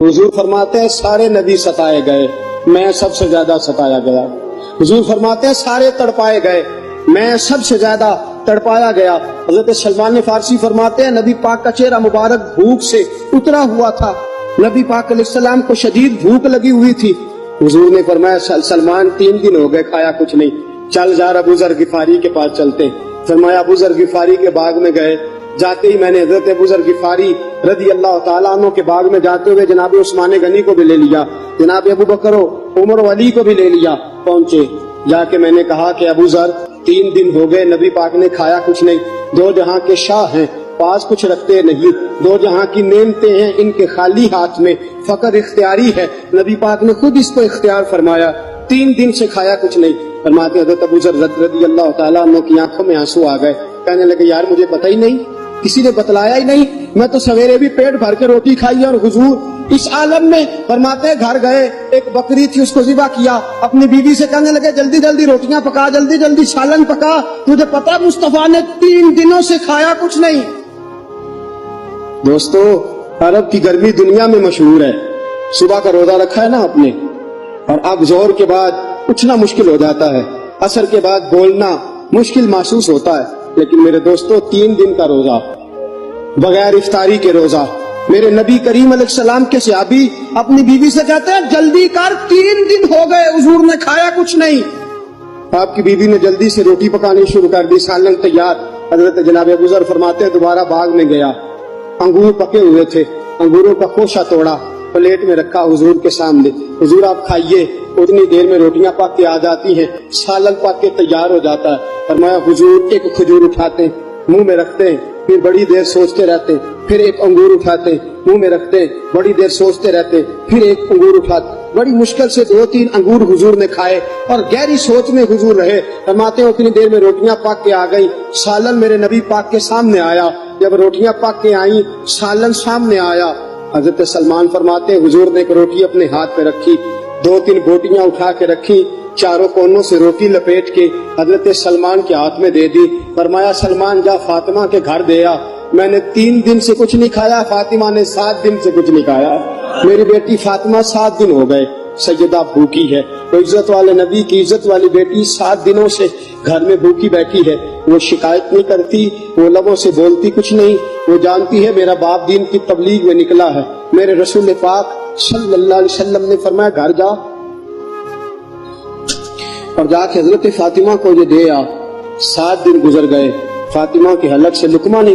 हुजूर फरमाते हैं सारे नबी सताए गए, मैं सबसे ज्यादा सताया गया। हुजूर फरमाते हैं सारे तड़पाए गए, मैं सबसे ज्यादा तड़पाया गया। हजरत सलमान फारसी फरमाते हैं नबी पाक का चेहरा मुबारक भूख से उतरा हुआ था, नबी पाक अलैहिस्सलाम को शदीद भूख लगी हुई थी। हुजूर ने फरमाया सलमान 3 दिन हो गए खाया कुछ नहीं, चल जा अबू ज़र गिफारी के पास चलते। फरमाया अबू ज़र गिफारी के बाग में गए। जाते ही मैंने हजरत अबू ज़र गिफारी रज़ी अल्लाह तआला अन्हु के बाग में जाते हुए जनाब उस्मान गनी को भी ले लिया, जनाब अबू बकर उमर अली को भी ले लिया। पहुंचे, जाके मैंने कहा कि अबू ज़र 3 दिन हो गए नबी पाक ने खाया कुछ नहीं, 2 जहां के शाह हैं, पास कुछ रखते नहीं, 2 जहां की नेमतें हैं, इनके खाली हाथ में फकर इख्तियारी है, नबी पाक ने खुद इसको इख्तियार फरमाया, 3 दिन से खाया कुछ नहीं। फरमाते हज़रत अबू ज़र रज़ी अल्लाह तआला अन्हु की आंखों में आंसू आ गए, कहने लगे यार मुझे पता ही नहीं, किसी ने बतलाया ही नहीं, मैं तो सवेरे भी पेट भर के रोटी खाई और हुजूर इस आलम में। फरमाते घर गए, एक बकरी थी उसको ज़िबा किया, अपनी बीवी से कहने लगे जल्दी जल्दी रोटियां पका, जल्दी जल्दी सालन पका, तुझे पता मुस्तफा ने 3 दिनों से खाया कुछ नहीं। दोस्तों अरब की गर्मी दुनिया में मशहूर है, सुबह का रोजा रखा है ना आपने, और अब जोहर के बाद उठना मुश्किल हो जाता है, असर के बाद बोलना मुश्किल महसूस होता है, लेकिन मेरे दोस्तों 3 दिन का रोजा बगैर इफ्तारी के रोजा, मेरे नबी करीम अलैहिस्सलाम के सहाबी अपनी बीवी से कहते हैं जल्दी कर 3 दिन हो गए हुजूर ने खाया कुछ नहीं। आपकी बीवी ने जल्दी से रोटी पकानी शुरू कर दी, सालन तैयार। हजरत जनाब अबू ज़र फरमाते हैं दोबारा बाग में गया, अंगूर पके हुए थे, अंगूरों का खोशा तोड़ा, प्लेट में रखा हुजूर के सामने, हुजूर आप खाइए। उतनी देर में रोटियां पक के आ जाती हैं, सालन पक के तैयार हो जाता है। फरमाया हुजूर एक खजूर उठाते हैं, मुंह में रखते हैं, फिर बड़ी देर सोचते रहते हैं, फिर एक अंगूर उठाते हैं, मुंह में रखते हैं, बड़ी देर सोचते रहते हैं, फिर एक अंगूर उठाते। बड़ी मुश्किल से 2-3 अंगूर हुजूर ने खाए और गहरी सोच में हुजूर रहे। फरमाते हैं उतनी देर में रोटियां पक के आ गई, सालन मेरे नबी पाक के सामने आया। जब रोटियां पक के आई, सालन सामने आया, हजरत सलमान फरमाते हैं हुजूर ने एक रोटी अपने हाथ पे रखी, 2-3 बोटियां उठा के रखी, चारों कोनों से रोटी लपेट के हजरत सलमान के हाथ में दे दी। फरमाया सलमान जा फातिमा के घर दे आ, मैंने 3 दिन से कुछ नहीं खाया, फातिमा ने 7 दिन से कुछ नहीं खाया। मेरी बेटी फातिमा 7 दिन हो गए सैयदा भूखी है। तो इज्जत वाले नबी की इज्जत वाली बेटी 7 दिनों से घर में भूखी बैठी है, वो शिकायत नहीं करती, वो लबों से बोलती कुछ नहीं, वो जानती है मेरा बाप दीन की तबलीग में निकला है। मेरे रसूल पाक सल्लल्लाहु अलैहि वसल्लम ने फरमाया घर जा और जाके हजरत फातिमा को ये दे आ। 7 दिन गुजर गए, फातिमा के हलक से लुकमा नहीं